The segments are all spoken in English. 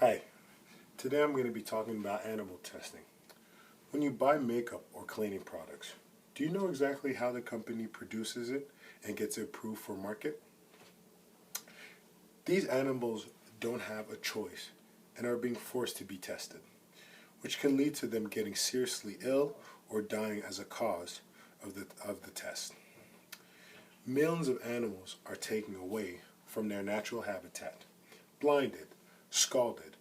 Hi, today I'm going to be talking about animal testing. When you buy makeup or cleaning products, do you know exactly how the company produces it and gets it approved for market? These animals don't have a choice and are being forced to be tested, which can lead to them getting seriously ill or dying as a cause of the test. Millions of animals are taken away from their natural habitat, blinded, scalded,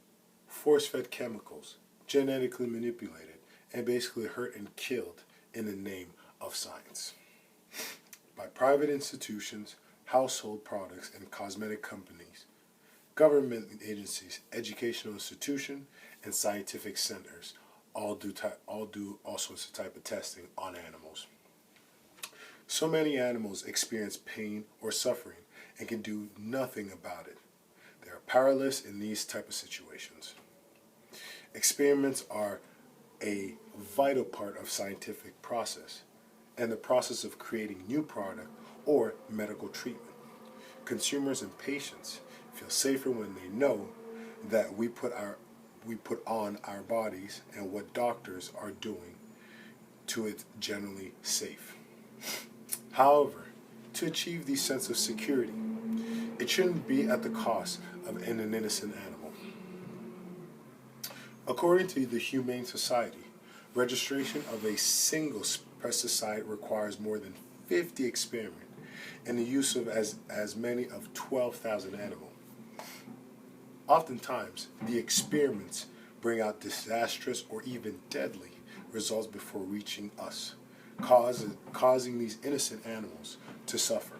force-fed chemicals, genetically manipulated, and basically hurt and killed in the name of science. By private institutions, household products and cosmetic companies, government agencies, educational institutions, and scientific centers all do all sorts of type of testing on animals. So many animals experience pain or suffering and can do nothing about it. They are powerless in these type of situations. Experiments are a vital part of scientific process and the process of creating new product or medical treatment. Consumers and patients feel safer when they know that we put on our bodies and what doctors are doing to it generally safe. However, to achieve this sense of security, it shouldn't be at the cost of an innocent animal. According to the Humane Society, registration of a single pesticide requires more than 50 experiments and the use of as many of 12,000 animals. Oftentimes, the experiments bring out disastrous or even deadly results before reaching us, causing these innocent animals to suffer.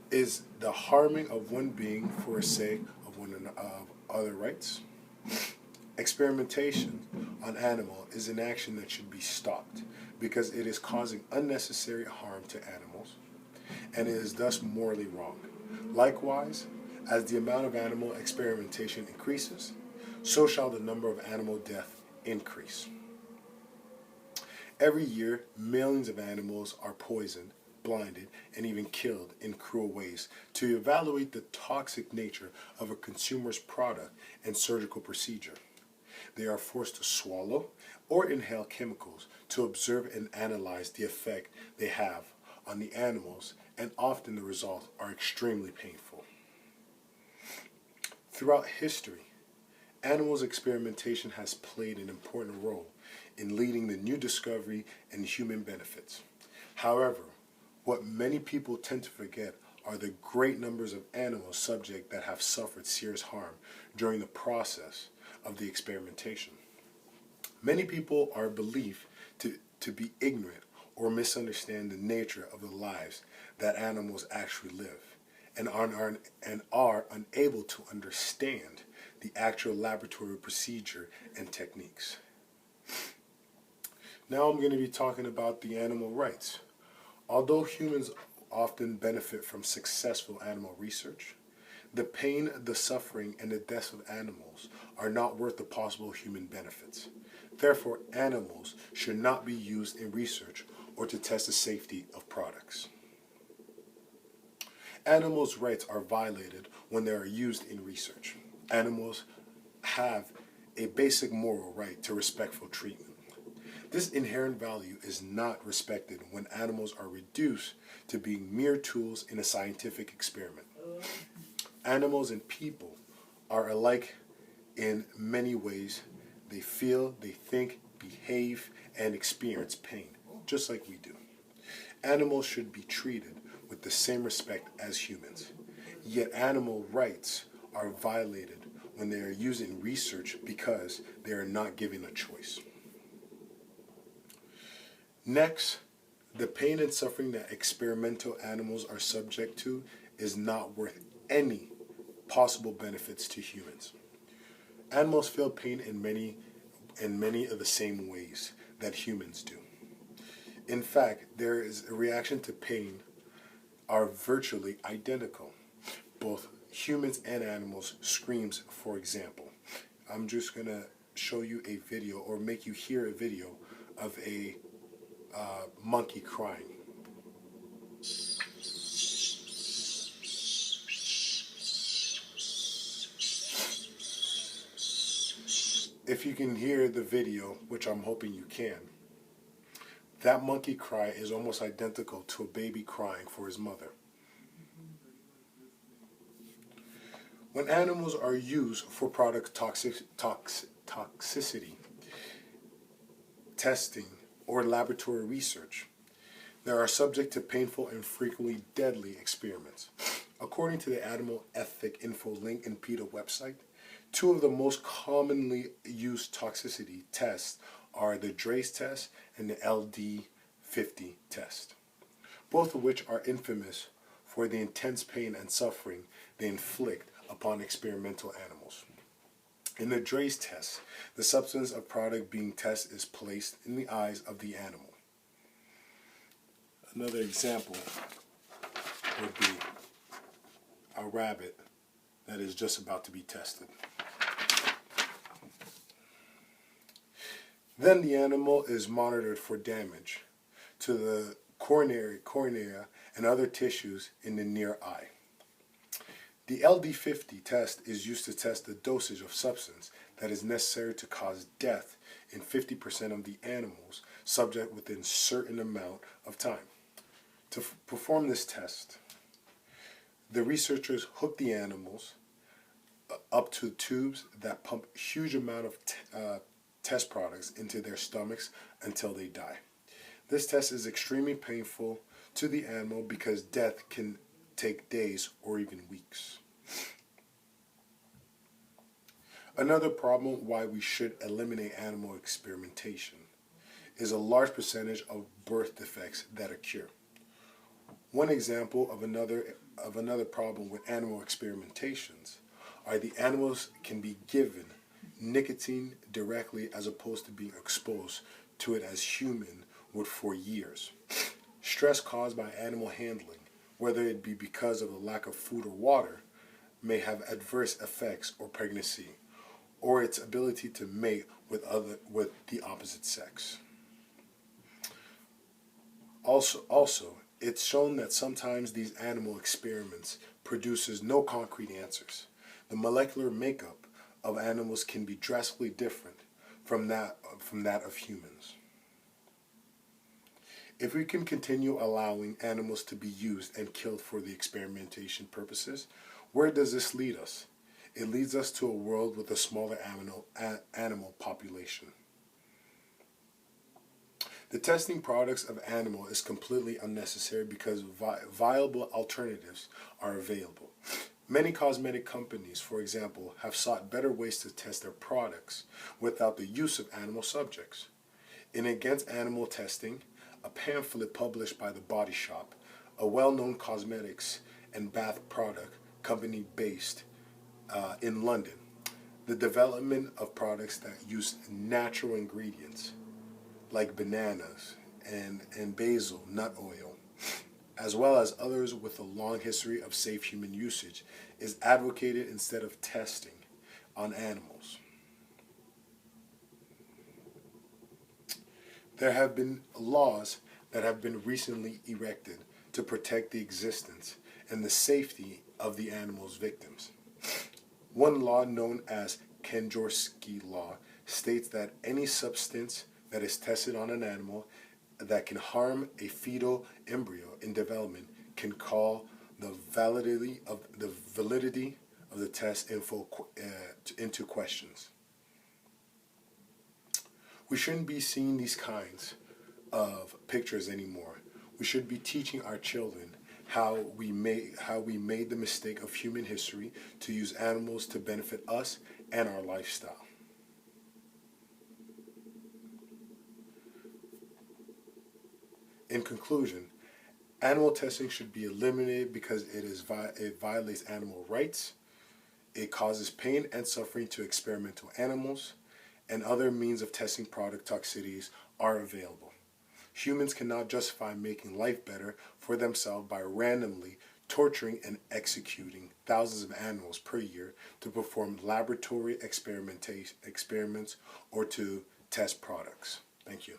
Is the harming of one being for the sake of of other rights? Experimentation on animal is an action that should be stopped because it is causing unnecessary harm to animals and it is thus morally wrong. Likewise, as the amount of animal experimentation increases, so shall the number of animal death increase. Every year, millions of animals are poisoned, blinded, and even killed in cruel ways to evaluate the toxic nature of a consumer's product and surgical procedure. They are forced to swallow or inhale chemicals to observe and analyze the effect they have on the animals, and often the results are extremely painful. Throughout history, animals experimentation has played an important role in leading the new discovery and human benefits. However, what many people tend to forget are the great numbers of animals subject that have suffered serious harm during the process of the experimentation. Many people are believed to be ignorant or misunderstand the nature of the lives that animals actually live and are unable to understand the actual laboratory procedure and techniques. Now I'm going to be talking about the animal rights. Although humans often benefit from successful animal research, the pain, the suffering, and the deaths of animals are not worth the possible human benefits. Therefore, animals should not be used in research or to test the safety of products. Animals' rights are violated when they are used in research. Animals have a basic moral right to respectful treatment. This inherent value is not respected when animals are reduced to being mere tools in a scientific experiment. Animals and people are alike in many ways. They feel, they think, behave, and experience pain, just like we do. Animals should be treated with the same respect as humans. Yet animal rights are violated when they are used in research because they are not given a choice. Next, the pain and suffering that experimental animals are subject to is not worth any possible benefits to humans. Animals feel pain in many of the same ways that humans do. In fact, there is a reaction to pain are virtually identical. Both humans and animals screams, for example. I'm just going to show you a video or make you hear a video of a monkey crying. if you can hear the video, which I'm hoping you can, that monkey cry is almost identical to a baby crying for his mother. When animals are used for product toxicity testing or laboratory research, they are subject to painful and frequently deadly experiments. According to the Animal Ethic Info link in PETA website, two of the most commonly used toxicity tests are the DRACE test and the LD50 test, both of which are infamous for the intense pain and suffering they inflict upon experimental animals. In the DRACE test, the substance of product being tested is placed in the eyes of the animal. Another example would be a rabbit that is just about to be tested. Then the animal is monitored for damage to the cornea, and other tissues in the near eye. The LD50 test is used to test the dosage of substance that is necessary to cause death in 50% of the animals subject within a certain amount of time. To perform this test, the researchers hook the animals up to tubes that pump a huge amount of test products into their stomachs until they die. This test is extremely painful to the animal because death can take days or even weeks. Another problem why we should eliminate animal experimentation is a large percentage of birth defects that occur. One example of another problem with animal experimentations are the animals can be given nicotine directly as opposed to being exposed to it as human would for years. Stress caused by animal handling, whether it be because of a lack of food or water, may have adverse effects on pregnancy or its ability to mate with the opposite sex. Also, it's shown that sometimes these animal experiments produces no concrete answers. The molecular makeup of animals can be drastically different from that of humans. If we can continue allowing animals to be used and killed for the experimentation purposes, where does this lead us? It leads us to a world with a smaller animal population. The testing products of animal is completely unnecessary because viable alternatives are available. Many cosmetic companies, for example, have sought better ways to test their products without the use of animal subjects. In Against Animal Testing, a pamphlet published by The Body Shop, a well-known cosmetics and bath product company based in London, the development of products that use natural ingredients like bananas and basil nut oil, as well as others with a long history of safe human usage, is advocated instead of testing on animals. There have been laws that have been recently erected to protect the existence and the safety of the animal's victims. One law, known as Kanjorski Law, states that any substance that is tested on an animal that can harm a fetal embryo in development can call the validity of the test into questions. We shouldn't be seeing these kinds of pictures anymore. We should be teaching our children how we made the mistake of human history to use animals to benefit us and our lifestyle. In conclusion, animal testing should be eliminated because it violates animal rights, it causes pain and suffering to experimental animals, and other means of testing product toxicities are available. Humans cannot justify making life better for themselves by randomly torturing and executing thousands of animals per year to perform laboratory experiments or to test products. Thank you.